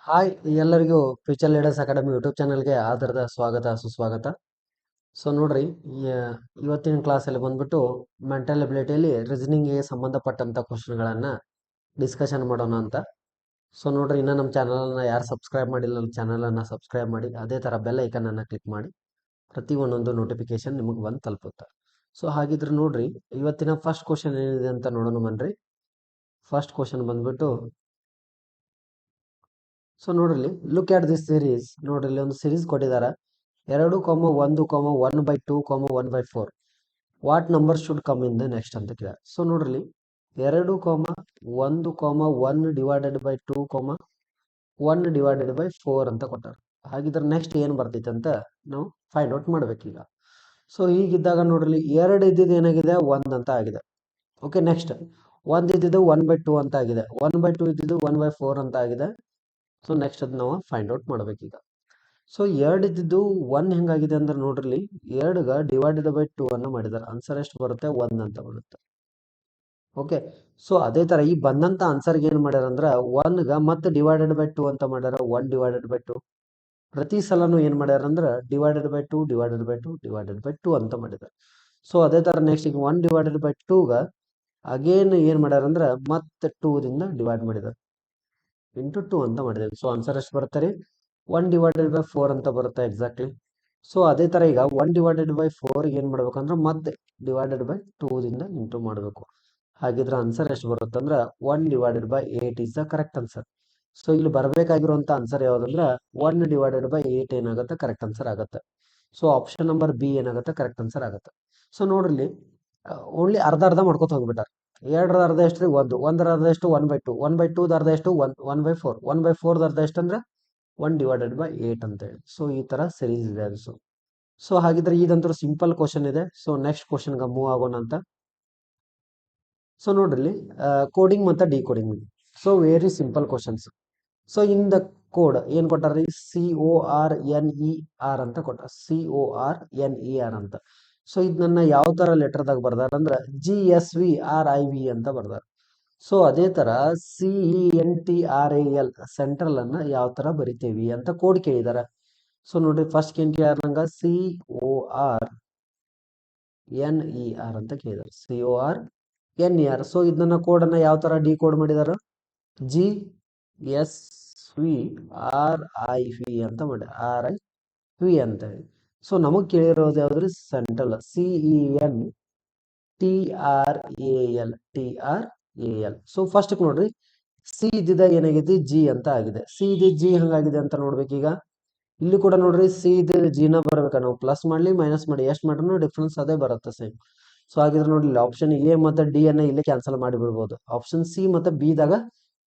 Hi ಎಲ್ಲರಿಗೂ future leaders academy YouTube ಚಾನಲ್ಗೆ ಆಧಾರದ ಸ್ವಾಗತ ಸುಸ್ವಾಗತ. ಸೊ ನೋಡ್ರಿ, ಇವತ್ತಿನ ಕ್ಲಾಸಲ್ಲಿ ಬಂದ್ಬಿಟ್ಟು ಮೆಂಟಲ್ ಎಬಿಲಿಟಿಯಲ್ಲಿ ರೀಸನಿಂಗ್ಗೆ ಸಂಬಂಧಪಟ್ಟಂಥ ಕ್ವಶನ್ಗಳನ್ನು ಡಿಸ್ಕಷನ್ ಮಾಡೋಣ ಅಂತ. ಸೊ ನೋಡ್ರಿ, ಇನ್ನೂ ನಮ್ಮ ಚಾನಲನ್ನು ಯಾರು ಸಬ್ಸ್ಕ್ರೈಬ್ ಮಾಡಿಲ್ಲ ನಮ್ಮ ಚಾನಲನ್ನು ಸಬ್ಸ್ಕ್ರೈಬ್ ಮಾಡಿ, ಅದೇ ಥರ ಬೆಲ್ ಐಕನನ್ನು ಕ್ಲಿಕ್ ಮಾಡಿ, ಪ್ರತಿ ಒಂದೊಂದು ನೋಟಿಫಿಕೇಶನ್ ನಿಮಗೆ ಬಂದು ತಲುಪುತ್ತೆ. ಸೊ ಹಾಗಿದ್ರೆ ನೋಡ್ರಿ, ಇವತ್ತಿನ ಫಸ್ಟ್ ಕ್ವಶನ್ ಏನಿದೆ ಅಂತ ನೋಡೋಣ ಬನ್ರಿ. ಫಸ್ಟ್ ಕ್ವಶನ್ ಬಂದ್ಬಿಟ್ಟು, ಸೊ ನೋಡ್ರಿ, ಲುಕ್ ಆಟ್ ದಿಸ್ ಸೀರೀಸ್. ನೋಡ್ರಿ, ಇಲ್ಲಿ ಒಂದು ಸೀರೀಸ್ ಕೊಟ್ಟಿದ್ದಾರೆ 2,1,1/2, 1/4. What number should come in the next ಅಂತ ಕೇಳ. ಸೊ ನೋಡ್ರಿ, 2,1,1/2, 1/4 ಅಂತ ಕೊಟ್ಟಾರ. ಹಾಗಿದ್ರೆ ನೆಕ್ಸ್ಟ್ ಏನು ಬರ್ತೈತೆ ಅಂತ ನಾವು ಫೈಂಡ್ ಔಟ್ ಮಾಡ್ಬೇಕೀಗ. ಸೊ ಹೀಗಿದ್ದಾಗ ನೋಡ್ರಿ, 2 ಇದ್ದಿದ್ದು ಏನಾಗಿದೆ 1 ಅಂತ ಆಗಿದೆ. ಓಕೆ, ನೆಕ್ಸ್ಟ್ 1 ಇದ್ದಿದ್ದು 1/2 ಅಂತ ಆಗಿದೆ, 1/2 ಇದ್ದಿದ್ದು 1/4 ಅಂತ ಆಗಿದೆ. ಸೊ ನೆಕ್ಸ್ಟ್ ಅದು ನಾವು ಫೈಂಡ್ ಔಟ್ ಮಾಡ್ಬೇಕೀಗ. ಸೊ 2 ಇದ್ದಿದ್ದು 1 ಹೆಂಗಾಗಿದೆ ಅಂದ್ರೆ ನೋಡ್ರಿ, 2ಗ ಡಿವೈಡೆಡ್ ಬೈ 2 ಅನ್ನು ಮಾಡಿದ್ದಾರೆ. ಆನ್ಸರ್ ಎಷ್ಟು ಬರುತ್ತೆ? 1 ಅಂತ ಬರುತ್ತೆ. ಓಕೆ, ಸೊ ಅದೇ ತರ ಈ ಬಂದಂತ ಆನ್ಸರ್ಗೆ ಏನ್ ಮಾಡ್ಯಾರ ಅಂದ್ರೆ 1ಗ ಮತ್ತೆ ಡಿವೈಡೆಡ್ ಬೈ 2 ಅಂತ ಮಾಡ್ಯಾರ. 1/2. ಪ್ರತಿ ಸಲನು ಏನ್ ಮಾಡ್ಯಾರ ಅಂದ್ರೆ ಡಿವೈಡೆಡ್ ಬೈ 2 ಅಂತ ಮಾಡಿದ್ದಾರೆ. ಸೊ ಅದೇ ತರ ನೆಕ್ಸ್ಟ್ ಈಗ 1/2ಗ ಅಗೇನ್ ಏನ್ ಮಾಡ್ಯಾರ ಅಂದ್ರೆ ಮತ್ತೆ 2 ದಿಂದ ಡಿವೈಡ್ ಮಾಡಿದ್ದಾರೆ, ಇಂಟು 2 ಅಂತ ಮಾಡಿದ್ದೇವೆ. ಸೊ ಆನ್ಸರ್ ಎಷ್ಟು ಬರುತ್ತೆ ರೀ? 1/4 ಅಂತ ಬರುತ್ತೆ ಎಕ್ಸಾಕ್ಟ್ಲಿ. ಸೊ ಅದೇ ತರ ಈಗ 1/4 ಏನ್ ಮಾಡ್ಬೇಕಂದ್ರೆ ಮತ್ತೆ ಡಿವೈಡೆಡ್ ಬೈ 2 ದಿಂದ ಇಂಟು ಮಾಡಬೇಕು. ಹಾಗಿದ್ರೆ ಆನ್ಸರ್ ಎಷ್ಟು ಬರುತ್ತೆ ಅಂದ್ರೆ 1/8 is the correct answer. So ಇಲ್ಲಿ ಬರಬೇಕಾಗಿರುವಂತ ಆನ್ಸರ್ ಯಾವ್ದಂದ್ರೆ 1/8 ಏನಾಗುತ್ತೆ? ಕರೆಕ್ಟ್ ಆನ್ಸರ್ ಆಗುತ್ತೆ. ಸೊ ಆಪ್ಷನ್ ನಂಬರ್ ಬಿ ಏನಾಗುತ್ತೆ? ಕರೆಕ್ಟ್ ಆನ್ಸರ್ ಆಗುತ್ತೆ. ಸೊ ನೋಡ್ರಿ, ಓನ್ಲಿ ಅರ್ಧ ಅರ್ಧ ಮಾಡ್ಕೊತ ಹೋಗ್ಬಿಟ್ಟಾರ. 2ರ ಅರ್ಧ ಎಷ್ಟು ರೀ? 1. 1ರ ಅರ್ಧ ಎಷ್ಟು? 1/2. 1/2 ಅರ್ಧ ಎಷ್ಟು? 1/4. 1/4 ಅರ್ಧ ಎಷ್ಟು ಅಂದ್ರೆ 1/8 ಅಂತ ಹೇಳಿ. ಸೊ ಈ ತರ ಸೀರೀಸ್ ಇದೆ ಅದು. ಸೊ ಹಾಗಿದ್ರೆ ಇದಂತೂ ಸಿಂಪಲ್ ಕ್ವಶನ್ ಇದೆ. ಸೊ ನೆಕ್ಸ್ಟ್ ಕ್ವಶನ್ಗೆ ಮೂವ್ ಆಗೋಣ ಅಂತ. ಸೊ ನೋಡ್ರಿ, ಕೋಡಿಂಗ್ ಮತ್ತು decoding. So very simple questions. So in the code ಏನ್ ಕೊಟ್ಟಾರ್ರಿ? CORNER ಅಂತ ಕೊಟ್ಟಾರ. CORNER ಅಂತ. ಸೊ ಇದನ್ನ ಯಾವ ತರ ಲೆಟರ್ದಾಗ ಬರ್ದಾರ ಅಂದ್ರೆ GSVRIV ಅಂತ ಬರ್ದಾರ. ಸೊ ಅದೇ ತರ CENTRAL ಸೆಂಟ್ರಲ್ ಅನ್ನ ಯಾವ ತರ ಬರಿತೇವಿ ಅಂತ ಕೋಡ್ ಕೇಳಿದಾರ. ಸೊ ನೋಡ್ರಿ, ಫಸ್ಟ್ ಏನ್ ಕೇಳ್ಯಾರ ನಂಗ? CORNER ಅಂತ ಕೇಳಿದಾರೆ. CORNER. ಸೊ ಇದನ್ನ ಕೋಡ್ ಅನ್ನ ಯಾವ ತರ ಡಿಕೋಡ್ ಮಾಡಿದಾರ? GSVRIV ಅಂತ ಮಾಡಿ, RIV ಅಂತ ಹೇಳಿ. ಸೊ ನಮಗ್ ಕೇಳಿರೋದು ಯಾವ್ದ್ರಿ? ಸೆಂಟ್ರಲ್. CENTRAL. ಸೊ ಫಸ್ಟ್ ನೋಡ್ರಿ, ಸಿ ಇದ್ದಿದ್ದ ಏನಾಗಿದೆ? ಜಿ ಅಂತ ಆಗಿದೆ. ಸಿ ಇದ್ದ ಜಿ ಹಂಗಾಗಿದೆ ಅಂತ ನೋಡ್ಬೇಕೀಗ. ಇಲ್ಲಿ ಕೂಡ ನೋಡ್ರಿ, ಸಿ ಇದ್ದ ಜಿನ ಬರ್ಬೇಕ. ನಾವು ಪ್ಲಸ್ ಮಾಡ್ಲಿ ಮೈನಸ್ ಮಾಡಿ ಎಷ್ಟು ಮಾಡ್ರೂ ಡಿಫ್ರೆನ್ಸ್ ಅದೇ ಬರುತ್ತೆ, ಸೇಮ್. ಸೊ ಹಾಗಿದ್ರೆ ನೋಡಿ, ಆಪ್ಷನ್ ಎ ಮತ್ತೆ ಡಿ ಅನ್ನ ಇಲ್ಲೇ ಕ್ಯಾನ್ಸಲ್ ಮಾಡಿ ಬಿಡ್ಬೋದು. ಆಪ್ಷನ್ ಸಿ ಮತ್ತೆ ಬಿ ದಾಗ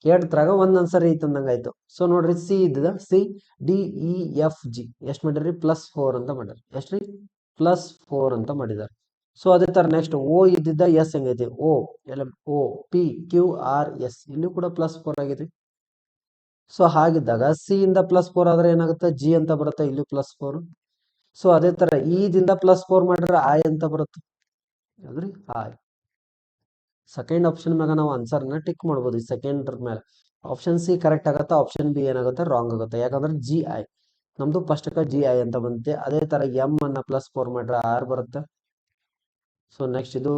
ಎರಡ್ರಾಗ ಒಂದ್ ಆನ್ಸರ್ ಐತೆ ಅಂದಂಗ ಆಯ್ತು. ಸೊ ನೋಡ್ರಿ, ಸಿ ಇದ್ದ CDEFG ಎಷ್ಟು ಮಾಡಿರಿ? +4 ಅಂತ ಮಾಡ್ಯಾರ. ಎಷ್ಟ್ರಿ? +4 ಅಂತ ಮಾಡಿದಾರೆ. ಸೊ ಅದೇ ತರ ನೆಕ್ಸ್ಟ್ ಓ ಇದ್ದಿದ್ದ ಎಸ್ ಹೆಂಗೈತಿ? OPQRS ಇಲ್ಲಿ ಕೂಡ +4 ಆಗೈತಿ. ಸೊ ಹಾಗಿದ್ದಾಗ ಸಿ ಇಂದ +4 ಆದ್ರೆ ಏನಾಗುತ್ತೆ? ಜಿ ಅಂತ ಬರುತ್ತೆ, ಇಲ್ಲಿ +4. ಸೊ ಅದೇ ತರ ಇ ದಿಂದ +4 ಮಾಡಿದ್ರೆ ಐ ಅಂತ ಬರುತ್ತೆ. ಹೌದ್ರಿ, ಐ. ಸೆಕೆಂಡ್ ಆಪ್ಷನ್ ಮ್ಯಾಗ ನಾವು ಆನ್ಸರ್ನ ಟಿಕ್ ಮಾಡ್ಬೋದು. ಈ ಸೆಕೆಂಡ್ ಮೇಲೆ ಆಪ್ಷನ್ ಸಿ ಕರೆಕ್ಟ್ ಆಗುತ್ತೆ, ಆಪ್ಷನ್ ಬಿ ಏನಾಗುತ್ತೆ? ರಾಂಗ್ ಆಗುತ್ತೆ. ಯಾಕಂದ್ರೆ GI ನಮ್ದು ಫಸ್ಟ್ GI ಅಂತ ಬಂತೆ. ಅದೇ ತರ ಎಂ ಅನ್ನ +4 ಮಾಡ್ರೆ ಆರ್ ಬರುತ್ತೆ. ಸೊ ನೆಕ್ಸ್ಟ್ ಇದು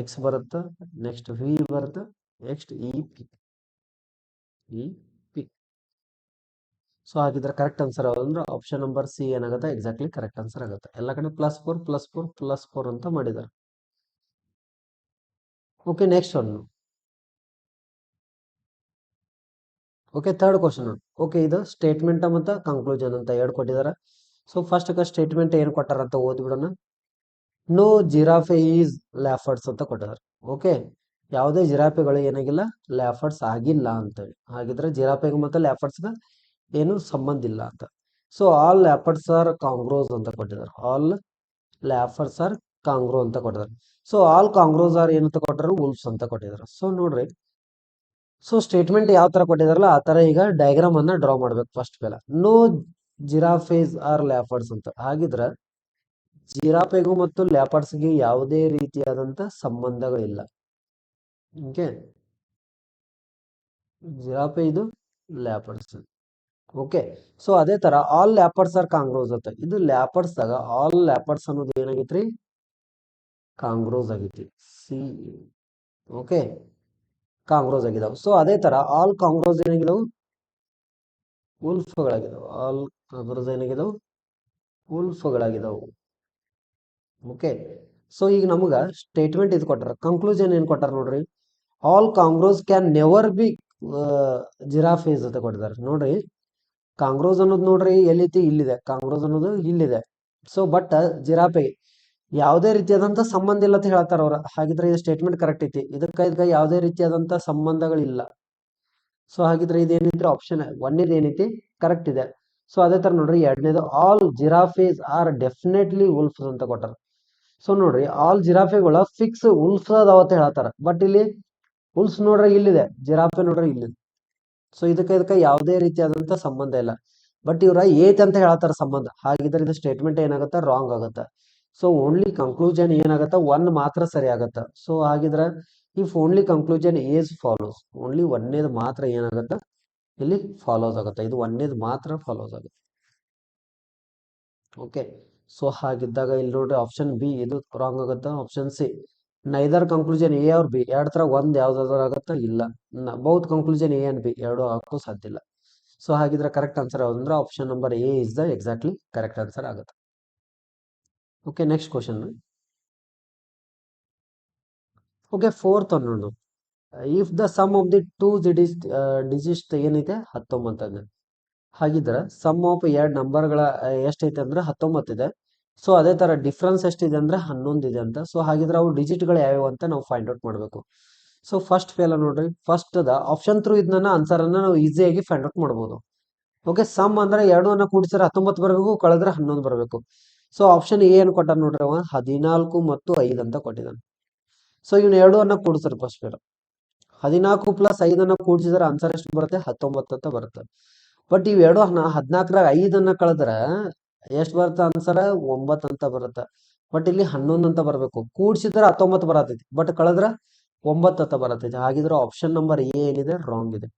ಎಕ್ಸ್ ಬರುತ್ತೆ, ನೆಕ್ಸ್ಟ್ ವಿ ಬರುತ್ತೆ, ನೆಕ್ಸ್ಟ್ ಇ ಪಿ. ಸೊ ಹಾಗಿದ್ರೆ ಕರೆಕ್ಟ್ ಆನ್ಸರ್ ಯಾವ್ದಂದ್ರೆ ಆಪ್ಷನ್ ನಂಬರ್ ಸಿ ಏನಾಗುತ್ತೆ? ಎಕ್ಸಾಕ್ಟ್ಲಿ ಕರೆಕ್ಟ್ ಆನ್ಸರ್ ಆಗುತ್ತೆ. ಎಲ್ಲ ಕಡೆ +4 ಅಂತ ಮಾಡಿದ್ದಾರೆ. Okay, next one. Okay, third question. Okay, ಇದು ಸ್ಟೇಟ್ಮೆಂಟ್ ಮತ್ತು ಕನ್ಕ್ಲೂಷನ್ ಅಂತ ಎರಡು ಕೊಟ್ಟಿದ್ದಾರೆ. ಸೊ ಫಸ್ಟ್ ಸ್ಟೇಟ್ಮೆಂಟ್ ಏನು ಕೊಟ್ಟಾರ ಅಂತ ಓದ್ಬಿಡೋಣ. ನೋ ಜಿರಾಫೆ ಈಸ್ ಲ್ಯಾಫರ್ಡ್ಸ್ ಅಂತ ಕೊಟ್ಟಿದ್ದಾರೆ. ಓಕೆ, ಯಾವುದೇ ಜಿರಾಫೆಗಳು ಏನಾಗಿಲ್ಲ? ಲ್ಯಾಫರ್ಡ್ಸ್ ಆಗಿಲ್ಲ ಅಂತೇಳಿ. ಹಾಗಿದ್ರೆ ಜಿರಾಫೆಗೆ ಮತ್ತು ಲ್ಯಾಫರ್ಡ್ಸ್ಗೆ ಏನು ಸಂಬಂಧ ಇಲ್ಲ ಅಂತ. ಸೊ ಆಲ್ ಲ್ಯಾಫರ್ಡ್ಸ್ ಆರ್ ಕಾಂಗ್ರೋಸ್ ಅಂತ ಕೊಟ್ಟಿದ್ದಾರೆ. ಆಲ್ ಲ್ಯಾಫರ್ಡ್ಸ್ ಆರ್ ಕಾಂಗ್ರೋ ಅಂತ ಕೊಟ್ಟಿದ್ದಾರೆ. ಸೊ ಆಲ್ ಕಾಂಗ್ರೋಸ್ ಆರ್ ಏನಂತ ಕೊಟ್ಟರು? ವುಲ್ಫ್ಸ್ ಅಂತ ಕೊಟ್ಟಿದ್ದಾರೆ. ಸೊ ನೋಡ್ರಿ, ಸೊ ಸ್ಟೇಟ್ಮೆಂಟ್ ಯಾವ ತರ ಕೊಟ್ಟಿದಾರಲ್ಲ ಆ ತರ ಈಗ ಡಯಾಗ್ರಾಮ್ ಅನ್ನ ಡ್ರಾ ಮಾಡ್ಬೇಕು. ಫಸ್ಟ್ ಬೆಲ ನೋ ಜಿರಾಫೇಸ್ ಆರ್ ಲ್ಯಾಪರ್ಡ್ಸ್ ಅಂತ. ಹಾಗಿದ್ರೆ ಜಿರಾಫೆಗೂ ಮತ್ತು ಲ್ಯಾಪರ್ಡ್ಸ್ಗೆ ಯಾವುದೇ ರೀತಿಯಾದಂತ ಸಂಬಂಧಗಳಿಲ್ಲ. ಓಕೆ, ಜಿರಾಫೆ ಇದು ಲ್ಯಾಪರ್ಡ್ಸ್. ಓಕೆ. ಸೊ ಅದೇ ತರ ಆಲ್ ಲ್ಯಾಪರ್ಸ್ ಆರ್ ಕಾಂಗ್ರೋಸ್ ಅಂತ, ಇದು ಲ್ಯಾಪರ್ಸ್ ದಾಗ ಆಲ್ ಲ್ಯಾಪರ್ಸ್ ಅನ್ನೋದು ಏನಾಗೈತ್ರಿ, ಕಾಂಗ್ರೋಸ್ ಆಗೈತಿ. ಸಿ, ಓಕೆ, ಕಾಂಗ್ರೋಸ್ ಆಗಿದಾವ. ಸೊ ಅದೇ ತರ ಆಲ್ ಕಾಂಗ್ರೋಸ್ ಏನಾಗಿದಾವು, ಉಲ್ಫಗಳಾಗಿದಾವು. ಆಲ್ ಕಾಂಗ್ರೋಸ್ ಏನಾಗಿದಾವು, ಉಲ್ಫಗಳಾಗಿದಾವು. ಓಕೆ. ಸೊ ಈಗ ನಮಗ ಸ್ಟೇಟ್ಮೆಂಟ್ ಇದು ಕೊಟ್ಟಾರ, ಕನ್ಕ್ಲೂಷನ್ ಏನ್ ಕೊಟ್ಟಾರ ನೋಡ್ರಿ, ಆಲ್ ಕಾಂಗ್ರೋಸ್ ಕ್ಯಾನ್ ನೆವರ್ ಬಿ ಜಿರಾಫೇಸ್ ಅಂತ ಕೊಟ್ಟಿದ್ದಾರೆ ನೋಡ್ರಿ. ಕಾಂಗ್ರೋಸ್ ಅನ್ನೋದು ನೋಡ್ರಿ ಎಲ್ಲೈತಿ, ಇಲ್ಲಿದೆ. ಕಾಂಗ್ರೋಸ್ ಅನ್ನೋದು ಇಲ್ಲಿದೆ. ಸೊ ಬಟ್ ಜಿರಾಫೆ ಯಾವುದೇ ರೀತಿಯಾದಂತ ಸಂಬಂಧ ಇಲ್ಲ ಅಂತ ಹೇಳ್ತಾರ ಅವ್ರ. ಹಾಗಿದ್ರೆ ಇದು ಸ್ಟೇಟ್ಮೆಂಟ್ ಕರೆಕ್ಟ್ ಐತಿ, ಇದಕ್ಕ ಯಾವುದೇ ರೀತಿಯಾದಂತ ಸಂಬಂಧಗಳಿಲ್ಲ. ಸೊ ಹಾಗಿದ್ರೆ ಇದೇನೈತ್ರಿ, ಆಪ್ಷನ್ ಒಂದೇದು ಏನೈತಿ ಕರೆಕ್ಟ್ ಇದೆ. ಸೊ ಅದೇ ತರ ನೋಡ್ರಿ ಎರಡನೇದು, ಆಲ್ ಜಿರಾಫೇಸ್ ಆರ್ ಡೆಫಿನೆಟ್ಲಿ ಉಲ್ಫ್ಸ್ ಅಂತ ಕೊಟ್ಟಾರ. ಸೊ ನೋಡ್ರಿ ಆಲ್ ಜಿರಾಫೆಗಳ ಫಿಕ್ಸ್ ಉಲ್ಫ್ಸ್ ಅದಾವ ಅಂತ ಹೇಳ್ತಾರ. ಬಟ್ ಇಲ್ಲಿ ಉಲ್ಫ್ಸ್ ನೋಡ್ರಿ ಇಲ್ಲಿದೆ, ಜಿರಾಫೆ ನೋಡ್ರಿ ಇಲ್ಲಿದೆ. ಸೊ ಇದಕ್ಕೆ ಯಾವುದೇ ರೀತಿಯಾದಂತ ಸಂಬಂಧ ಇಲ್ಲ. ಬಟ್ ಇವ್ರ ಏತ್ ಅಂತ ಹೇಳ್ತಾರ ಸಂಬಂಧ. ಹಾಗಿದ್ರೆ ಇದು ಸ್ಟೇಟ್ಮೆಂಟ್ ಏನಾಗತ್ತ, ರಾಂಗ್ ಆಗತ್ತ. ಸೊ ಓನ್ಲಿ ಕನ್ಕ್ಲೂಷನ್ ಏನಾಗತ್ತ, ಒನ್ ಮಾತ್ರ ಸರಿ ಆಗತ್ತ. ಸೊ ಹಾಗಿದ್ರ if only conclusion is follows, only ಒಂದೇದು ಮಾತ್ರ ಏನಾಗತ್ತ ಇಲ್ಲಿ ಫಾಲೋಸ್ ಆಗುತ್ತೆ. ಇದು ಒಂದೇದು ಮಾತ್ರ ಫಾಲೋಸ್ ಆಗುತ್ತೆ. ಓಕೆ. ಸೊ ಹಾಗಿದ್ದಾಗ ಇಲ್ಲಿ ನೋಡ್ರಿ ಆಪ್ಷನ್ ಬಿ ಇದು ರಾಂಗ್ ಆಗುತ್ತ. Option C neither conclusion A or B, ಎರಡ್ ತರ ಒಂದ್ ಯಾವ್ದಾದ್ರು ಆಗತ್ತ, ಇಲ್ಲ. ಬಹುತ್ ಕನ್ಕ್ಲೂಷನ್ ಎ ಅಂಡ್ ಬಿ ಎರಡು ಹಾಕೋ ಸಾಧ್ಯ ಇಲ್ಲ. ಸೊ ಹಾಗಿದ್ರೆ ಕರೆಕ್ಟ್ ಆನ್ಸರ್ ಯಾವ್ದಂದ್ರೆ option number A is the exactly correct answer ಆಗುತ್ತೆ. Okay, next question. Okay, fourth ನೋಡು, if the sum of the two digit ಏನೈತೆ 19. ಹಾಗಿದ್ರೆ ಸಮ್ ಆಫ್ ಎರಡು ನಂಬರ್ಗಳ ಎಷ್ಟೈತೆ ಅಂದ್ರೆ 19 ಇದೆ. ಸೊ ಅದೇ ತರ ಡಿಫ್ರೆನ್ಸ್ ಎಷ್ಟಿದೆ ಅಂದ್ರೆ 11 ಇದೆ ಅಂತ. ಸೊ ಹಾಗಿದ್ರೆ ಅವು ಡಿಜಿಟ್ಗಳು ಯಾವ್ಯಾವ ಅಂತ ನಾವು ಫೈಂಡ್ ಔಟ್ ಮಾಡಬೇಕು. ಸೊ ಫಸ್ಟ್ ಫೇಲ ನೋಡ್ರಿ, ಫಸ್ಟ್ ದ ಆಪ್ಷನ್ ಥ್ರೂ ಇದನ್ನ ಆನ್ಸರ್ ಅನ್ನ ನಾವು ಈಸಿಯಾಗಿ ಫೈಂಡ್ ಔಟ್ ಮಾಡಬಹುದು. ಓಕೆ, ಸಮ್ ಅಂದ್ರೆ ಎರಡು ಅನ್ನ ಕೂಡಿಸಿದ್ರೆ 19 ಬರಬೇಕು, ಕಳೆದ್ರೆ 11 ಬರಬೇಕು. ಸೊ ಆಪ್ಷನ್ ಎ ಏನು ಕೊಟ್ಟಾರ ನೋಡ್ರಿ, ಅವ 14 ಮತ್ತು 5 ಅಂತ ಕೊಟ್ಟಿದ್ದಾನೆ. ಸೊ ಇವ್ನ ಎರಡು ಅನ್ನ ಕೂಡಿಸ್ತಾರೆ ಫಸ್ಟ್ ಫೇಲ. 14 ಪ್ಲಸ್ 5 ಕೂಡಿಸಿದ್ರೆ ಆನ್ಸರ್ ಎಷ್ಟು ಬರುತ್ತೆ, 19 ಅಂತ ಬರುತ್ತೆ. ಬಟ್ ಇವೆರಡು 14ರಾಗ 5 ಕಳೆದ್ರ ಎಷ್ಟು ಬರುತ್ತೆ ಆನ್ಸರ್, 9 ಅಂತ ಬರುತ್ತೆ. ಬಟ್ ಇಲ್ಲಿ 11 ಅಂತ ಬರಬೇಕು. ಕೂಡಿಸಿದ್ರೆ 19 ಬರತೈತಿ, ಬಟ್ ಕಳೆದ್ರ 9 ಅಂತ ಬರತೈತಿ. ಹಾಗಿದ್ರೆ ಆಪ್ಷನ್ ನಂಬರ್ ಎ ಏನಿದೆ ರಾಂಗ್ ಇದೆ.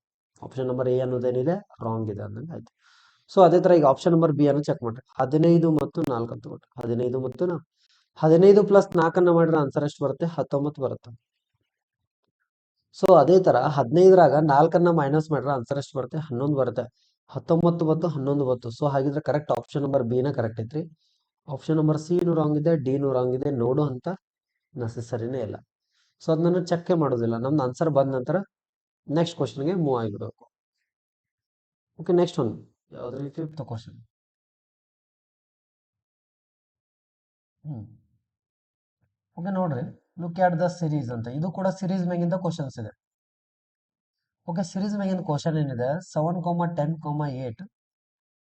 ಆಪ್ಷನ್ ನಂಬರ್ ಎ ಅನ್ನೋದೇನಿದೆ ರಾಂಗ್ ಇದೆ ಅಂದಂಗೆ ಆಯ್ತು. ಸೊ ಅದೇ ತರ ಈಗ ಆಪ್ಷನ್ ನಂಬರ್ ಬಿ ಅನ್ನು ಚೆಕ್ ಮಾಡ್ರಿ. 15 ಮತ್ತು 4 ಅಂತ ಕೊಟ್ರಿ. 15 ಮತ್ತು 4, 15 ಪ್ಲಸ್ 4 ಮಾಡಿದ್ರೆ ಆನ್ಸರ್ ಎಷ್ಟು ಬರುತ್ತೆ, 19 ಬರುತ್ತೆ. ಸೊ ಅದೇ ತರ 15ರಾಗ 4 ಮೈನಸ್ ಮಾಡಿದ್ರೆ ಆನ್ಸರ್ ಎಷ್ಟು ಬರುತ್ತೆ, 11 ಬರುತ್ತೆ. 19 ಮತ್ತು 11 ಬತ್ತು. ಸೊ ಹಾಗಿದ್ರೆ ಕರೆಕ್ಟ್ ಆಪ್ಷನ್ ನಂಬರ್ ಬಿ ನ ಕರೆಕ್ಟ್ ಐತ್ರಿ. ಆಪ್ಷನ್ ನಂಬರ್ ಸಿ ನು ರಾಂಗ್ ಇದೆ, ಡಿ ನು ರಾಂಗ್ ಇದೆ. ನೋಡು ಅಂತ ನೆಸೆಸರಿನೇ ಇಲ್ಲ. ಸೊ ಅದನ್ನ ಚೆಕ್ ಮಾಡೋದಿಲ್ಲ. ನಮ್ದು ಆನ್ಸರ್ ಬಂದ ನಂತರ ನೆಕ್ಸ್ಟ್ ಕ್ವಶನ್ಗೆ ಮೂವ್ ಆಗಿಬಿಡಬೇಕು. ಓಕೆ, ನೆಕ್ಸ್ಟ್ ಒನ್ ಯಾವ್ದ್ರಿ, ಫಿಫ್ತ್ ಕ್ವಶನ್. ಓಕೆ ನೋಡ್ರಿ, ಲುಕ್ ಆಟ್ ದ ಸಿರೀಸ್ ಅಂತ. ಇದು ಕೂಡ ಸಿರೀಸ್ ಮ್ಯಾಗಿಂದ ಕ್ವಶನ್ಸ್ ಇದೆ. ಓಕೆ, ಸಿರೀಸ್ ಮ್ಯಾಗಿನ ಕ್ವಶನ್ ಏನಿದೆ, 7, 10, 8,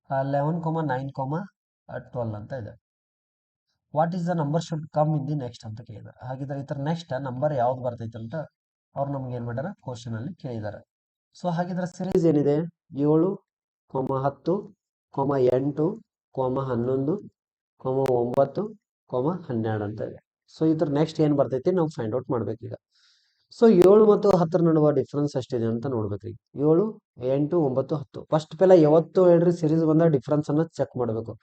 11, 9, 12 ಅಂತ ಇದೆ. What is the number should come in the next ಅಂತ ಕೇಳಿದ್ದಾರೆ. ಹಾಗಿದ್ರೆ ಈ ತರ ನೆಕ್ಸ್ಟ್ ನಂಬರ್ ಯಾವ್ದು ಬರ್ತೈತೆ ಅಂತ ಅವ್ರು ನಮ್ಗೆ ಏನ್ ಮಾಡ್ಯಾರ, ಕ್ವಶನ್ ಅಲ್ಲಿ ಕೇಳಿದ್ದಾರೆ. ಸೊ ಹಾಗಿದ್ರೆ ಸಿರೀಸ್ ಏನಿದೆ, 7, 10, 8, 11, 9, 12 ಅಂತ ಇದೆ. ಸೊ ಇದ್ರ ನೆಕ್ಸ್ಟ್ ಏನ್ ಬರ್ತೈತಿ ನಾವು ಫೈಂಡ್ ಔಟ್ ಮಾಡ್ಬೇಕೀಗ. ಸೊ 7 ಮತ್ತು 10 ನಡುವ ಡಿಫ್ರೆನ್ಸ್ ಎಷ್ಟಿದೆ ಅಂತ ನೋಡ್ಬೇಕ್ರಿ. 7, 8, 9, 10 ಫಸ್ಟ್ ಪೆಲ ಯಾವತ್ತು ಹೇಳ್ರಿ ಸಿರೀಸ್ ಬಂದ ಡಿಫ್ರೆನ್ಸ್ ಅನ್ನ ಚೆಕ್ ಮಾಡ್ಬೇಕು.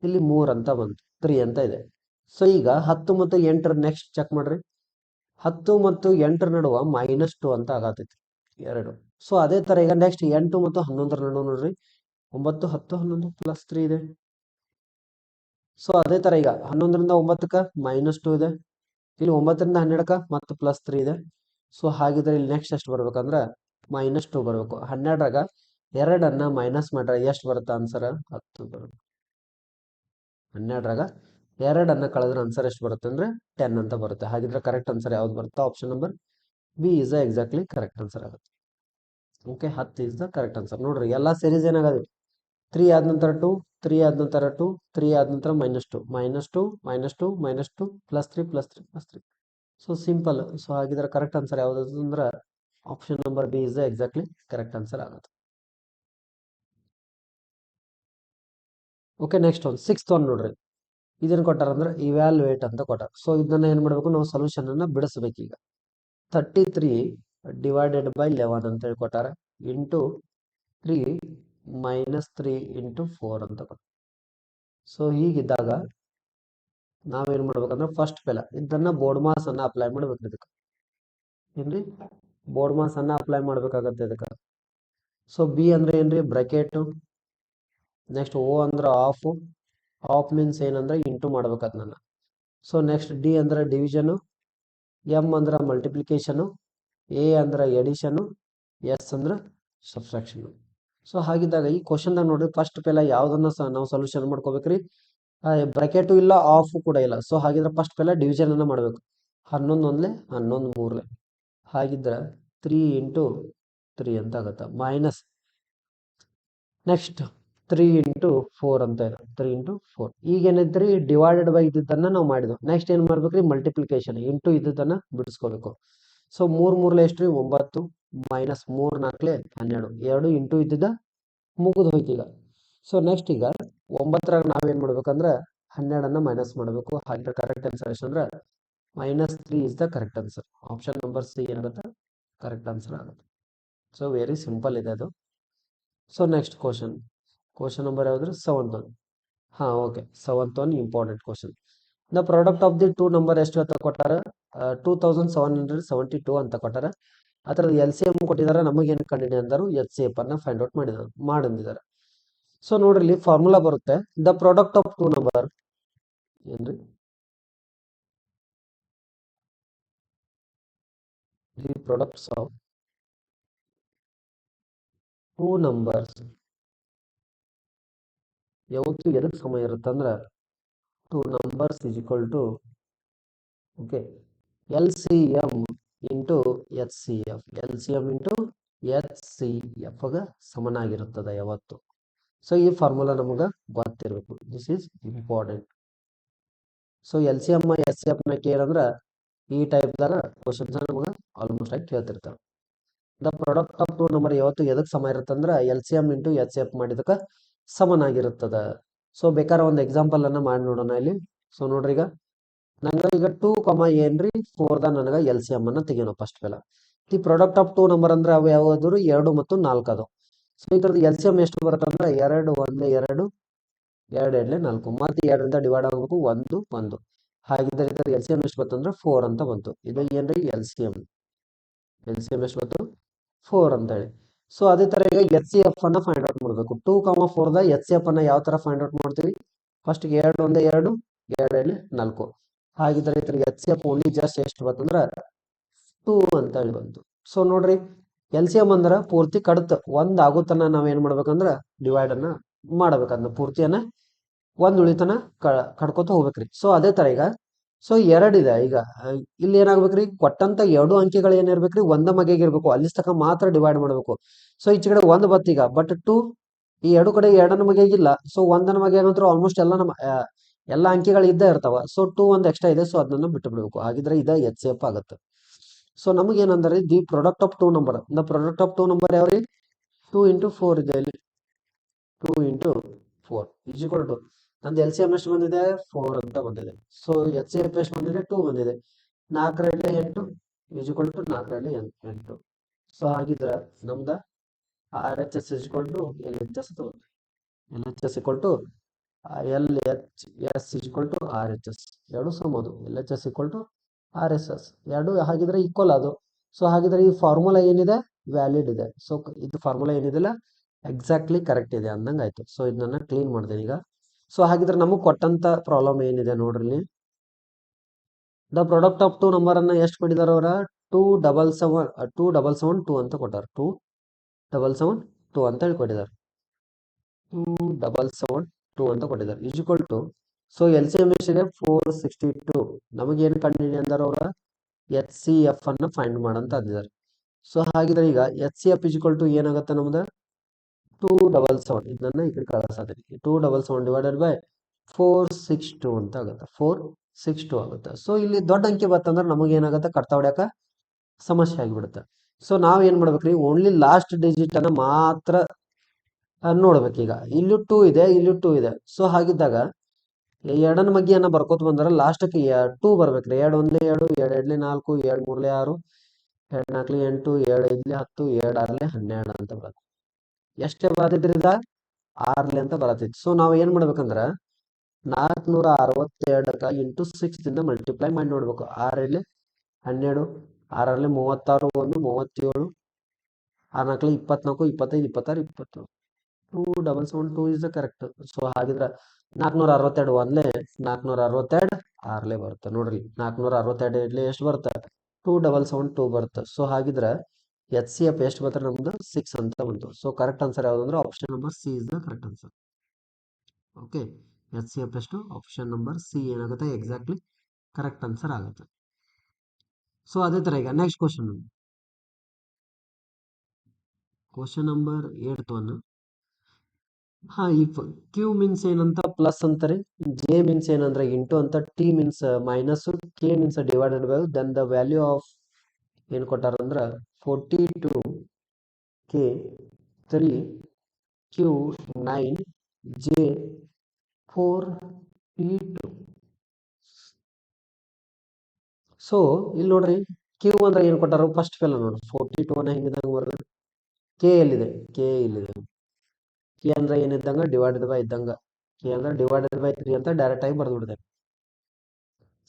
ಇಲ್ಲಿ 3 ಅಂತ ಬಂತು, 3 ಅಂತ ಇದೆ. ಸೊ ಈಗ 10 ಮತ್ತು 8 ನೆಕ್ಸ್ಟ್ ಚೆಕ್ ಮಾಡ್ರಿ. 10 ಮತ್ತು 8 ನಡುವ -2 ಅಂತ ಆಗತೈತಿ, 2. ಸೊ ಅದೇ ತರ ಈಗ ನೆಕ್ಸ್ಟ್ 8 ಮತ್ತು 11 ನಡುವ ನೋಡ್ರಿ, 9, 10, 11 ಪ್ಲಸ್ 3 ಇದೆ. ಸೊ ಅದೇ ತರ ಈಗ 11ರಿಂದ 9ಕ್ಕ -2 ಇದೆ. ಇಲ್ಲಿ 9ರಿಂದ 12ಕ್ಕ ಮತ್ತೆ ಪ್ಲಸ್ 3 ಇದೆ. ಸೊ ಹಾಗಿದ್ರೆ ಇಲ್ಲಿ ನೆಕ್ಸ್ಟ್ ಎಷ್ಟು ಬರ್ಬೇಕಂದ್ರ -2 ಬರ್ಬೇಕು. 12ರಾಗ 2 ಮೈನಸ್ ಮಾಡ್ರೆ ಎಷ್ಟು ಬರುತ್ತೆ ಆನ್ಸರ್, 10 ಬರುತ್ತೆ. 12ರಾಗ 2 ಕಳೆದ್ರೆ ಆನ್ಸರ್ ಎಷ್ಟು ಬರುತ್ತೆ ಅಂದ್ರೆ 10 ಅಂತ ಬರುತ್ತೆ. ಹಾಗಿದ್ರೆ ಕರೆಕ್ಟ್ ಆನ್ಸರ್ ಯಾವ್ದು ಬರುತ್ತೆ, option number B is the exactly correct answer ಆಗುತ್ತೆ. Okay, 10 is the correct answer. ನೋಡ್ರಿ ಎಲ್ಲಾ ಸೀರೀಸ್ ಏನಾಗದೆ, 3 ಆದ ನಂತರ 2, 3 ಆದ ನಂತರ 2, 3 ಆದ ನಂತರ -2, -2, -2, -2 +3, +3, +3. So simple. ಸೊ ಹಾಗಿದ್ರೆ ಕರೆಕ್ಟ್ ಆನ್ಸರ್ ಯಾವ್ದು ಅಂದ್ರೆ option number B is the exactly correct answer ಆಗುತ್ತೆ. Okay, next one, sixth one ನೋಡ್ರಿ. ಇದೇನು ಕೊಟ್ಟಾರ ಅಂದ್ರೆ ಇವ್ಯಾಲ್ಯೂಯೇಟ್ ಅಂತ ಕೊಟ್ಟಾರ. ಸೊ ಇದನ್ನ ಏನ್ ಮಾಡ್ಬೇಕು, ನಾವು ಸೊಲ್ಯೂಷನ್ ಅನ್ನ ಬಿಡಿಸ್ಬೇಕು. ಈಗ 33 ಡಿವೈಡೆಡ್ ಬೈ 11 ಅಂತ ಹೇಳಿ ಕೊಟ್ಟಾರ, ಇಂಟು 3 -3 ಇಂಟು 4 ಅಂತ ಬರುತ್ತೆ. ಸೊ ಹೀಗಿದ್ದಾಗ ನಾವೇನ್ ಮಾಡ್ಬೇಕಂದ್ರೆ ಫಸ್ಟ್ ಪೆಲ ಇದನ್ನ ಬೋರ್ಡ್ ಮಾಸ್ ಅನ್ನ ಅಪ್ಲೈ ಮಾಡ್ಬೇಕು. ಇದಕ್ಕೆ ಏನ್ರಿ ಬೋರ್ಡ್ ಮಾಸ್ ಅನ್ನ ಅಪ್ಲೈ ಮಾಡ್ಬೇಕಾಗತ್ತೆ ಇದಕ್ಕೆ. ಸೊ ಬಿ ಅಂದ್ರೆ ಏನ್ರಿ ಬ್ರಾಕೆಟ್, ನೆಕ್ಸ್ಟ್ ಓ ಅಂದ್ರೆ ಆಫ್ ಮೀನ್ಸ್ ಏನಂದ್ರೆ ಇಂಟು ಮಾಡ್ಬೇಕಾದ ನನ್ನ. ಸೊ ನೆಕ್ಸ್ಟ್ ಡಿ ಅಂದ್ರೆ ಡಿವಿಷನ್, ಎಂ ಅಂದ್ರೆ ಮಲ್ಟಿಪ್ಲಿಕೇಶನ್, ಎ ಅಂದ್ರೆ ಎಡಿಷನ್, ಎಸ್ ಅಂದ್ರೆ ಸಬ್ಸ್ಟ್ರಾಕ್ಷನ್. ಸೊ ಹಾಗಿದ್ದಾಗ ಈ ಕ್ವಶನ್ ನೋಡ್ರಿ ಫಸ್ಟ್ ಪೆಲ ಯಾವ್ದನ್ನ ನಾವು ಸೊಲ್ಯೂಷನ್ ಮಾಡ್ಕೋಬೇಕ್ರಿ, ಬ್ರಾಕೆಟು ಇಲ್ಲ ಆಫ್ ಕೂಡ ಇಲ್ಲ. ಸೊ ಹಾಗಿದ್ರೆ ಫಸ್ಟ್ ಪೆಲ ಡಿವಿಷನ್ ಅನ್ನ ಮಾಡ್ಬೇಕು. 11 ಒಂದ್ಲೆ 11 ಮೂರ್ಲೆ, ಹಾಗಿದ್ರ 3 ಇಂಟು 3 ಅಂತ ಆಗತ್ತ, ಮೈನಸ್ ನೆಕ್ಸ್ಟ್ 3 ಇಂಟು 4 ಅಂತ ಇದೆ, 3 ಇಂಟು 4. ಈಗ ಏನೈತ್ರಿ ಡಿವೈಡೆಡ್ ಬೈ ಇದ್ದನ್ನ ನಾವು ಮಾಡಿದ್ವು. ನೆಕ್ಸ್ಟ್ ಏನ್ ಮಾಡ್ಬೇಕ್ರಿ ಮಲ್ಟಿಪ್ಲಿಕೇಶನ್ ಇಂಟು ಇದ್ದನ್ನ ಬಿಡಿಸ್ಕೋಬೇಕು. ಸೊ 3 ಮೂರ್ಲೆ ಎಷ್ಟ್ರಿ 9, ಮೈನಸ್ 3 4 12, 2 ಇಂಟು ಇದ್ದಿದ್ದ ಮುಗಿದು ಹೋಯ್ತು ಈಗ. ಸೊ ನೆಕ್ಸ್ಟ್ ಈಗ 9ರಾಗ ನಾವೇನ್ ಮಾಡ್ಬೇಕಂದ್ರ 12ಅನ್ನ ಮೈನಸ್ ಮಾಡಬೇಕು. ಹಾಗೆ ಕರೆಕ್ಟ್ ಆನ್ಸರ್ ಎಷ್ಟಂದ್ರ -3 is the correct answer. Option number C ಏನಾಗುತ್ತೆ ಕರೆಕ್ಟ್ ಆನ್ಸರ್ ಆಗುತ್ತೆ. ಸೊ ವೆರಿ ಸಿಂಪಲ್ ಇದೆ ಅದು. ಸೊ ನೆಕ್ಸ್ಟ್ ಕ್ವಶನ್ ನಂಬರ್ ಯಾವ್ದು 7th one. ಹಾ okay, 7th one important question. The product of the two number ಎಷ್ಟು ಅಂತ ಕೊಟ್ಟಾರ, 2772 ಅಂತ ಕೊಟ್ಟಾರ. ಅದರ LCM ಕೊಟ್ಟಿದ್ದಾರೆ, ನಮಗೇನು ಕಂಡಿದೆ ಅಂದರು HCF ಅನ್ನ ಫೈಂಡ್ ಔಟ್ ಮಾಡಿದ್ದಾರೆ. ಸೊ ನೋಡ್ರಿ ಇಲ್ಲಿ ಫಾರ್ಮುಲಾ ಬರುತ್ತೆ, the product of two number ಏನ್ರಿ the products of two numbers ಯಾವತ್ತು ಎದಕ್ಕೆ ಸಮ ಇರುತ್ತೆ ಅಂದ್ರೆ two numbers is equal to okay LCM into HCF, LCM into HCF ಗ ಸಮನಾಗಿರುತ್ತದೆ ಯಾವತ್ತು. ಸೊ ಈ ಫಾರ್ಮುಲಾ ನಮಗೆ ಗೊತ್ತಿರಬೇಕು, this is important. So LCM HCF ನ ಕೇಳಂದ್ರ ಈ ಟೈಪ್ ದಾಗ ಕ್ವಶನ್ಸ್ ನಮಗೆ ಆಲ್ಮೋಸ್ಟ್ ಆಗಿ ಕೇಳ್ತಿರ್ತಾರೆ. The product of two number ಯಾವತ್ತು ಎದಕ್ಕೆ ಸಮ ಇರುತ್ತಂದ್ರ LCM ಇಂಟು HCF ಮಾಡಿದಕ್ಕ ಸಮನಾಗಿರುತ್ತದ. ಸೊ ಬೇಕಾದ್ರೆ ಒಂದು ಎಕ್ಸಾಂಪಲ್ ಅನ್ನ ಮಾಡಿ ನೋಡೋಣ ಇಲ್ಲಿ. ಸೊ ನೋಡ್ರಿ ಈಗ ನಂಗೆ ಈಗ 2, ಏನ್ರಿ 4 ನನಗೆ LCM ಅನ್ನ ತೆಗಿಯೋಣ ಫಸ್ಟ್ ಪೆಲ. The product of two number ಅಂದ್ರೆ ಅವು ಯಾವ್ದಾದ್ರು 2 ಮತ್ತು 4 ಅದು. ಸೊ ಇದ್ರದ್ದು LCM ಎಷ್ಟು ಬರುತ್ತೆ ಅಂದ್ರೆ 2 1 2 2 2 4, ಮತ್ತೆ 2ರಿಂದ ಡಿವೈಡ್ ಆಗಬೇಕು 1 1. ಹಾಗಿದ್ರೆ ಇದ್ರ LCM ಎಷ್ಟು ಬಂತಂದ್ರೆ 4 ಅಂತ ಬಂತು. ಇದು ಏನ್ರಿ LCM ಎಷ್ಟು ಬಂತು 4 ಅಂತ ಹೇಳಿ. ಸೊ ಅದೇ ತರ ಈಗ HCF ಅನ್ನ ಫೈಂಡ್ ಔಟ್ ಮಾಡಬೇಕು. 2, 4 ದ HCF ಅನ್ನ ಯಾವ ತರ ಫೈಂಡ್ ಔಟ್ ಮಾಡ್ತೀವಿ, ಫಸ್ಟ್ 2 1 2 2 2 4. ಹಾಗಿದ್ರೆ ಇದ್ರ HCF ಓನ್ಲಿ ಜಸ್ಟ್ ಎಷ್ಟು ಬಂತಂದ್ರ 2 ಅಂತ ಹೇಳಿ ಬಂತು. ಸೊ ನೋಡ್ರಿ LCM ಅಂದ್ರ ಪೂರ್ತಿ ಕಡತ 1 ಆಗುತ್ತನ ನಾವ್ ಏನ್ ಮಾಡ್ಬೇಕಂದ್ರ ಡಿವೈಡ್ ಅನ್ನ ಮಾಡ್ಬೇಕಂದ್ರ ಪೂರ್ತಿಯನ್ನ 1 ಉಳಿತನ ಕಡ್ಕೋತ ಹೋಗ್ಬೇಕ್ರಿ. ಸೊ ಅದೇ ತರ ಈಗ ಸೊ 2 ಇದೆ. ಈಗ ಇಲ್ಲಿ ಏನಾಗ್ಬೇಕ್ರಿ, ಕೊಟ್ಟಂತ 2 ಅಂಕಿಗಳು ಏನಿರ್ಬೇಕ್ರಿ 1 ಮಗೆಗೆ ಇರ್ಬೇಕು, ಅಲ್ಲಿ ತನಕ ಮಾತ್ರ ಡಿವೈಡ್ ಮಾಡ್ಬೇಕು. ಸೊ ಈಚೆ ಕಡೆ 1 ಬತ್ ಈಗ, ಬಟ್ 2 ಈ 2 ಕಡೆ 2ನ ಮಗೆಗಿಲ್ಲ. ಸೊ 1ನ ಮಗೆಗಂತೂ ಆಲ್ಮೋಸ್ಟ್ ಎಲ್ಲ ಅಂಕಿಗಳು ಇದ್ದೇ ಇರ್ತಾವ. ಸೊ 2 ಒಂದು ಎಕ್ಸ್ಟ್ರಾ ಇದೆ, ಸೊ ಅದನ್ನ ಬಿಟ್ಟು ಬಿಡ್ಬೇಕು. ಹಾಗಿದ್ರೆ ಇದ HCF ಆಗುತ್ತೆ. ಸೊ ನಮಗೆ ಏನಂದ್ರೆ the product of two number, the product of two number ಯಾವ್ರಿ 2 ಇಂಟು 4 ಇದೆ ಇಲ್ಲಿ, 2 ಇಂಟು 4 ಇಸ್ ಈಕ್ವಲ್ ಟು ನಂದು LCM ಎಷ್ಟು ಬಂದಿದೆ 4 ಅಂತ ಬಂದಿದೆ. ಸೊ HCF ಎಷ್ಟು ಬಂದಿದೆ 2 ಬಂದಿದೆ. 4 2 8 ಇಸ್ ಈಕ್ವಲ್ ಟು 4 2 8. ಸೊ ಹಾಗಿದ್ರೆ ನಮ್ದ RHS is equal to LHS ತಗೊಂಡು LHS equal to LHS is equal to RHS, ಎರಡು ಸಮದು. LHS ಈಕ್ವಲ್ ಟು RSS ಎರಡು ಹಾಗಿದ್ರೆ ಈಕ್ವಲ್ ಅದು. ಸೊ ಹಾಗಿದ್ರೆ ಈ ಫಾರ್ಮುಲಾ ಏನಿದೆ ವ್ಯಾಲಿಡ್ ಇದೆ. ಸೊ ಇದು ಫಾರ್ಮುಲಾ ಏನಿದೆಲ್ಲ ಎಕ್ಸಾಕ್ಟ್ಲಿ ಕರೆಕ್ಟ್ ಇದೆ ಅಂದಂಗ ಆಯ್ತು. ಸೊ ಇದನ್ನ ಕ್ಲೀನ್ ಮಾಡ್ತೇನೆ ಈಗ. ಸೊ ಹಾಗಿದ್ರೆ ನಮಗ್ ಕೊಟ್ಟಂತ ಪ್ರಾಬ್ಲಮ್ ಏನಿದೆ ನೋಡ್ರಿ, the product of two number ಅನ್ನ ಎಷ್ಟು ಮಾಡಿದಾರ ಅವರ 2 ಅಂತ ಕೊಟ್ಟಾರ. 2 ಅಂತ ಹೇಳಿ ಕೊಟ್ಟಿದ್ದಾರೆ. 2 ಅಂತ ಕೊಟ್ಟಿದ್ದಾರೆ is equal to. So LCM ಎಷ್ಟಿದೆ 462. ನಮಗೇನು ಕಂಡಿದೆ ಅಂದ್ರೆ ಅವರ HCF ಅನ್ನ ಫೈಂಡ್ ಮಾಡಂತ ಅಂದಿದ್ದಾರೆ. ಸೊ ಹಾಗಿದ್ರೆ ಈಗ HCF ಇಸ್ ಈಕ್ವಲ್ ಟು ಏನಾಗುತ್ತೆ ನಮ್ದು 277. ಇದನ್ನ ಈ ಕಡೆ ಕಳಿಸೋದ್ರಿ 277 ಡಿವೈಡೆಡ್ ಬೈ 462 ಅಂತ ಆಗುತ್ತೆ, 462 ಆಗುತ್ತೆ. ಸೊ ಇಲ್ಲಿ ದೊಡ್ಡ ಅಂಕಿ ಬರ್ತಂದ್ರೆ ನಮಗೆ ಏನಾಗುತ್ತೆ ಕಡ್ತಾ ಹೊಡ್ಯಾಕ ಸಮಸ್ಯೆ ಆಗಿಬಿಡುತ್ತೆ. ಸೊ ನಾವ್ ಏನ್ ಮಾಡ್ಬೇಕ್ರಿ, ಓನ್ಲಿ ಲಾಸ್ಟ್ ಡಿಜಿಟ್ ಅನ್ನ ಮಾತ್ರ ನೋಡ್ಬೇಕೀಗ. ಇಲ್ಲೂ 2 ಇದೆ, ಇಲ್ಲೂ 2 ಇದೆ. ಸೊ ಹಾಗಿದ್ದಾಗ ಎರಡನ ಮಗ್ಗಿಯನ್ನ ಬರ್ಕೋತ ಬಂದ್ರೆ ಲಾಸ್ಟ್ಗೆ 2 ಬರ್ಬೇಕ್ರಿ. 2 1 2 2 2 4 2 3 6 2 4 8 2 5 10 2 6 12 ಅಂತ ಬರುತ್ತೆ. ಎಷ್ಟೇ ಬರತೈತ್ರಿ ಇದ ಆರ್ಲಿ ಅಂತ ಬರತೈತಿ. ಸೊ ನಾವು ಏನ್ ಮಾಡ್ಬೇಕಂದ್ರ 462 ಇಂಟು 6 ದಿಂದ ಮಲ್ಟಿಪ್ಲೈ ಮಾಡಿ ನೋಡ್ಬೇಕು. 6 12, 6 36, 1 37, 6 24, 25, 26, 27, 2772 ಇಸ್ ದ ಕರೆಕ್ಟ್. ಸೊ ಹಾಗಿದ್ರ 462 ಒಂದ್ಲೆ 462 ಆರ್ಲೆ ಬರುತ್ತೆ ನೋಡ್ರಿ. 462 ಎಷ್ಟು ಬರುತ್ತೆ? 2772 ಬರುತ್ತೆ. ಸೊ ಹಾಗಿದ್ರ ಎಚ್ ಸಿ ಎಫ್ ಎಷ್ಟು ಬರ್ತಾರೆ ನಮ್ದು 6 ಅಂತ ಬಂತು. ಸೊ ಕರೆಕ್ಟ್ ಆನ್ಸರ್ ಯಾವ್ದಂದ್ರೆ option number C is the correct answer. Okay, H C F ಎಷ್ಟು? ಆಪ್ಷನ್ ನಂಬರ್ ಸಿ ಏನಾಗುತ್ತೆ ಎಕ್ಸಾಕ್ಟ್ಲಿ ಕರೆಕ್ಟ್ ಆನ್ಸರ್ ಆಗುತ್ತೆ. ಸೊ ಅದೇ ತರ ಈಗ next question number 8th one. If Q means ಏನಂತ ಪ್ಲಸ್ ಅಂತಾರೆ, ಜೆ ಮೀನ್ಸ್ ಏನಂದ್ರೆ ಇಂಟು ಅಂತ, T means minus, K means divided by, then the value of ಏನ್ ಕೊಟ್ಟಾರ ಅಂದ್ರ 42 K 3 Q 9 J 4 P 2. So ಇಲ್ಲಿ ನೋಡ್ರಿ ಕ್ಯೂ ಅಂದ್ರೆ ಏನ್ ಕೊಟ್ಟಾರ ಫಸ್ಟ್ ಫೆಲ್ಲ ನೋಡ್ರಿ 42 ಹೆಂಗಿದಂಗ ಬರ್ತದೆ. ಕೆ ಎಲ್ಲಿದೆ? ಕೆ ಇಲ್ಲಿದೆ. ಕೆ ಅಂದ್ರೆ ಏನಿದ್ದಂಗ ಡಿವೈಡೆಡ್ ಬೈ ಇದ್ದಂಗ. ಕೆ ಅಂದ್ರೆ ಡಿವೈಡೆಡ್ ಬೈ 3 ಅಂತ ಡೈರೆಕ್ಟ್ ಆಗಿ ಬರ್ದ್ಬಿಡ್ತೇವೆ.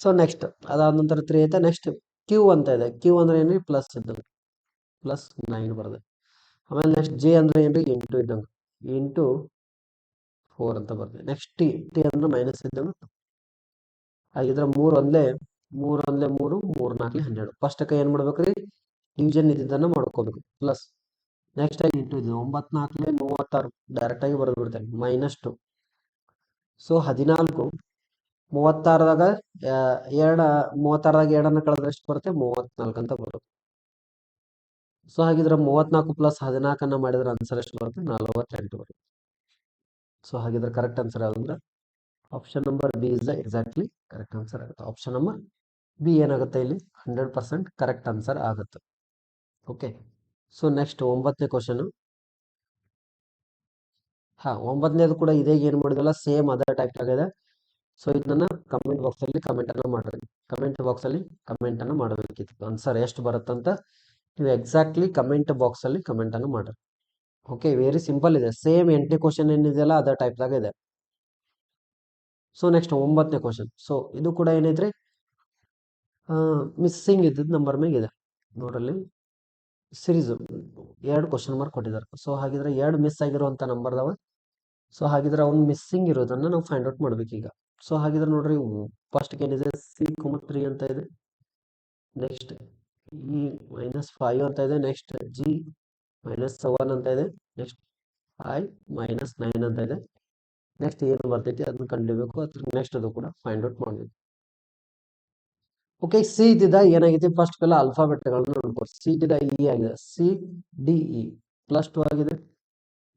ಸೊ ನೆಕ್ಸ್ಟ್ ಅದಾದ ನಂತರ 3 ಐತೆ. ನೆಕ್ಸ್ಟ್ ಕ್ಯೂ ಅಂತ ಇದೆ. ಕ್ಯೂ ಅಂದ್ರೆ ಏನ್ರಿ ಪ್ಲಸ್ ಇದ್ದಂಗ, ಪ್ಲಸ್ 9 ಬರ್ತದೆ. ಆಮೇಲೆ ನೆಕ್ಸ್ಟ್ ಜೆ ಅಂದ್ರೆ ಏನ್ರಿ ಇಂಟು ಇದ್ದಂಗ, ಇಂಟು 4 ಅಂತ ಬರ್ತದೆ. ನೆಕ್ಸ್ಟ್ ಟಿ, ಟಿ ಅಂದ್ರೆ ಮೈನಸ್ ಇದ್ದಂಗ. ಹಾಗಿದ್ರೆ 3 ಒಂದ್ಲೆ 3 ಒಂದ್ಲೆ 3, 3 4 12. ಫಸ್ಟ್ ಏನ್ ಮಾಡ್ಬೇಕ್ರಿ? ಡಿವಿಷನ್ ಇದ್ದನ್ನ ಮಾಡ್ಕೋಬೇಕು. ಪ್ಲಸ್ ನೆಕ್ಸ್ಟ್ ಆಗಿ ಇಂಟು ಇದು 9 4 36 ಡೈರೆಕ್ಟ್ ಆಗಿ ಬರೆದು ಬಿಡ್ತೇನೆ. -2. ಸೊ 14 36ದಾಗ 2 ಕಳೆದ್ರೆ ಎಷ್ಟು ಬರುತ್ತೆ? 34 ಅಂತ ಬರುತ್ತೆ. ಸೊ ಹಾಗಿದ್ರೆ 34 ಪ್ಲಸ್ 14 ಮಾಡಿದ್ರೆ ಆನ್ಸರ್ ಎಷ್ಟು ಬರುತ್ತೆ? 48 ಬರುತ್ತೆ. ಸೊ ಹಾಗಿದ್ರೆ ಕರೆಕ್ಟ್ ಆನ್ಸರ್ ಯಾವ್ದಂದ್ರೆ option number B is the exactly correct answer ಆಗುತ್ತೆ. ಆಪ್ಷನ್ ನಂಬರ್ ಬಿ ಏನಾಗುತ್ತೆ ಇಲ್ಲಿ 100% ಕರೆಕ್ಟ್ ಆನ್ಸರ್ ಆಗುತ್ತೆ. ಓಕೆ, ಸೊ ನೆಕ್ಸ್ಟ್ 9ನೇ ಕ್ವಶನ್. 9ನೇದು ಕೂಡ ಇದೇ ಏನ್ ಮಾಡಿದಲ್ಲ, ಸೇಮ್ ಅದೇ ಟೈಪ್ ಆಗಿದೆ. ಸೊ ಇದನ್ನ ಕಮೆಂಟ್ ಬಾಕ್ಸ್ ಅಲ್ಲಿ ಕಮೆಂಟ್ ಅನ್ನ ಮಾಡ್ರಿ. ಕಮೆಂಟ್ ಬಾಕ್ಸ್ ಅಲ್ಲಿ ಕಮೆಂಟ್ ಅನ್ನ ಮಾಡಬೇಕಿತ್ತು. ಆನ್ಸರ್ ಎಷ್ಟು ಬರುತ್ತಂತ ನೀವು ಎಕ್ಸಾಕ್ಟ್ಲಿ ಕಮೆಂಟ್ ಬಾಕ್ಸ್ ಅಲ್ಲಿ ಕಮೆಂಟ್ ಅನ್ನು ಮಾಡ್ರಿ. ಓಕೆ, ವೆರಿ ಸಿಂಪಲ್ ಇದೆ. ಸೇಮ್ 8ನೇ ಕ್ವಶನ್ ಏನಿದೆಯಲ್ಲ ಅದೇ ಟೈಪ್ ದಾಗ ಇದೆ. ಸೊ ನೆಕ್ಸ್ಟ್ 9ನೇ ಕ್ವಶನ್. ಸೊ ಇದು ಕೂಡ ಏನೈತ್ರಿ ಮಿಸ್ಸಿಂಗ್ ಇದ್ದಿದ್ದು ನಂಬರ್ ಮೇಗಿದೆ ನೋಡ್ರಲ್ಲಿ. ಸಿರೀಸ್ 2 ಕ್ವಶನ್ ಮಾರ್ಕ್ ಕೊಟ್ಟಿದ್ದಾರೆ. ಸೊ ಹಾಗಿದ್ರೆ 2 ಮಿಸ್ ಆಗಿರುವಂತ ನಂಬರ್ ಅದಾವ. ಸೊ ಹಾಗಿದ್ರೆ ಅವ್ನು ಮಿಸ್ಸಿಂಗ್ ಇರೋದನ್ನ ನಾವು ಫೈಂಡ್ ಔಟ್ ಮಾಡ್ಬೇಕೀಗ. ಸೊ ಹಾಗಿದ್ರೆ ನೋಡ್ರಿ ಫಸ್ಟ್ ಏನಿದೆ C,3 ಅಂತ ಇದೆ. ನೆಕ್ಸ್ಟ್ E -5 ಅಂತ ಇದೆ. ನೆಕ್ಸ್ಟ್ G -7 ಅಂತ ಇದೆ. ನೆಕ್ಸ್ಟ್ I -9 ಅಂತ ಇದೆ. ನೆಕ್ಸ್ಟ್ ಏನು ಬರ್ತೈತಿ ಅದನ್ನ ಕಂಡುಹಿಡಿಬೇಕು. ಅದ್ರ ನೆಕ್ಸ್ಟ್ ಅದು ಕೂಡ ಫೈಂಡ್ ಔಟ್ ಮಾಡಬೇಕು. ಓಕೆ, ಸಿ ಇದ್ದಿದ್ದ ಏನಾಗಿದೆ ಫಸ್ಟ್ ಎಲ್ಲ ಅಲ್ಫಾಬೆಟ್ಗಳನ್ನ ನೋಡ್ಬೋದು. ಸಿ ಇದ್ದಿದ್ದ ಇ ಆಗಿದೆ. C,D,E +2 ಆಗಿದೆ.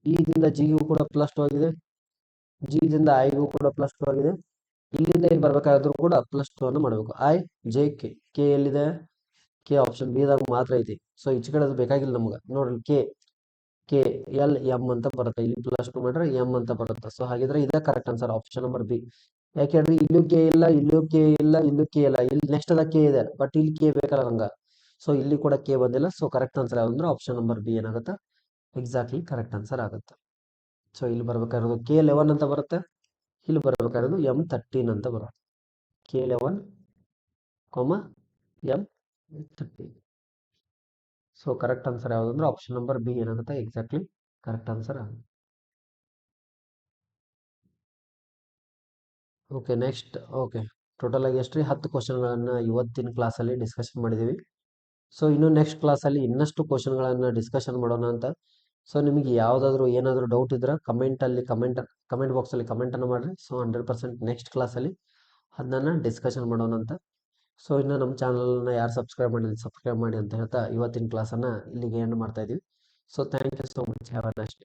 ಇ ದಿಂದ ಜಿಗೂ ಕೂಡ +2 ಆಗಿದೆ. ಜಿ ದಿಂದ ಐಗೂ ಕೂಡ +2 ಆಗಿದೆ. ಇಲ್ಲಿಂದ ಏನ್ ಬರ್ಬೇಕಾದ್ರೂ ಕೂಡ +2 ಅನ್ನು ಮಾಡಬೇಕು. I,J,K. ಕೆ ಎಲ್ಲಿದೆ? ಕೆ ಆಪ್ಷನ್ ಬಿ ದಾಗ ಮಾತ್ರ ಐತಿ. ಸೊ ಈಚೆ ಕಡೆ ಅದು ಬೇಕಾಗಿಲ್ಲ ನಮ್ಗೆ. ನೋಡ್ರಿ ಕೆ ಎಲ್ ಎಂ ಅಂತ ಬರುತ್ತೆ. ಇಲ್ಲಿ +2 ಮಾಡ್ರೆ ಎಂ ಅಂತ ಬರುತ್ತೆ. ಸೊ ಹಾಗಿದ್ರೆ ಇದೇ correct answer option number B. ಯಾಕೆ ಹೇಳ್ರಿ ಇಲ್ಲೂ ಕೆ ಇಲ್ಲ, ಇಲ್ಲೂ ಕೆ ಇಲ್ಲ, ಇಲ್ಲೂ ಕೆ ಇಲ್ಲ. ಇಲ್ಲಿ ನೆಕ್ಸ್ಟ್ ಅದ ಕೆ ಇದೆ, ಬಟ್ ಇಲ್ಲಿ ಕೆ ಬೇಕಲ್ಲ ನಂಗ. ಸೊ ಇಲ್ಲಿ ಕೂಡ ಕೆ ಬಂದಿಲ್ಲ. ಸೊ ಕರೆಕ್ಟ್ ಆನ್ಸರ್ ಯಾವ್ದಂದ್ರೆ ಆಪ್ಷನ್ ನಂಬರ್ ಬಿ ಏನಾಗುತ್ತೆ ಎಕ್ಸಾಕ್ಟ್ಲಿ ಕರೆಕ್ಟ್ ಆನ್ಸರ್ ಆಗುತ್ತೆ. ಸೊ ಇಲ್ಲಿ ಬರ್ಬೇಕಾಗಿರೋದು K11 ಅಂತ ಬರುತ್ತೆ. ಇಲ್ಲಿ ಬರ್ಬೇಕಾಗಿರೋದು M13 ಅಂತ ಬರುತ್ತೆ. K11, M13. So correct answer ಯಾವ್ದಂದ್ರೆ ಆಪ್ಷನ್ ನಂಬರ್ ಬಿ ಏನಾಗುತ್ತೆ ಎಕ್ಸಾಕ್ಟ್ಲಿ ಕರೆಕ್ಟ್ ಆನ್ಸರ್ ಆಗುತ್ತೆ. Okay, next. ಓಕೆ, ಟೋಟಲ್ ಆಗಿ ಎಷ್ಟ್ರಿ 10 ಕ್ವಶನ್ಗಳನ್ನ ಇವತ್ತಿನ ಕ್ಲಾಸಲ್ಲಿ ಡಿಸ್ಕಷನ್ ಮಾಡಿದೀವಿ. ಸೊ ಇನ್ನು ನೆಕ್ಸ್ಟ್ ಕ್ಲಾಸಲ್ಲಿ ಇನ್ನಷ್ಟು ಕ್ವಶನ್ಗಳನ್ನ ಡಿಸ್ಕಷನ್ ಮಾಡೋಣ ಅಂತ. ಸೊ ನಿಮಗೆ ಯಾವ್ದಾದ್ರು ಏನಾದರೂ ಡೌಟ್ ಇದ್ರೆ ಕಮೆಂಟ್ ಬಾಕ್ಸ್ ಅಲ್ಲಿ ಕಮೆಂಟ್ ಅನ್ನು ಮಾಡ್ರಿ. ಸೊ 100% ನೆಕ್ಸ್ಟ್ ಕ್ಲಾಸಲ್ಲಿ ಅದನ್ನ ಡಿಸ್ಕಷನ್ ಮಾಡೋಣ ಅಂತ. ಸೊ ಇನ್ನು ನಮ್ಮ ಚಾನಲ್ನ ಯಾರು ಸಬ್ಸ್ಕ್ರೈಬ್ ಮಾಡಿ ಅಂತ ಹೇಳ್ತಾ ಇವತ್ತಿನ ಕ್ಲಾಸನ್ನ ಇಲ್ಲಿಗೆ ಎಂಡ್ ಮಾಡ್ತಾ ಇದೀವಿ. So thank you so much. Have a nice day.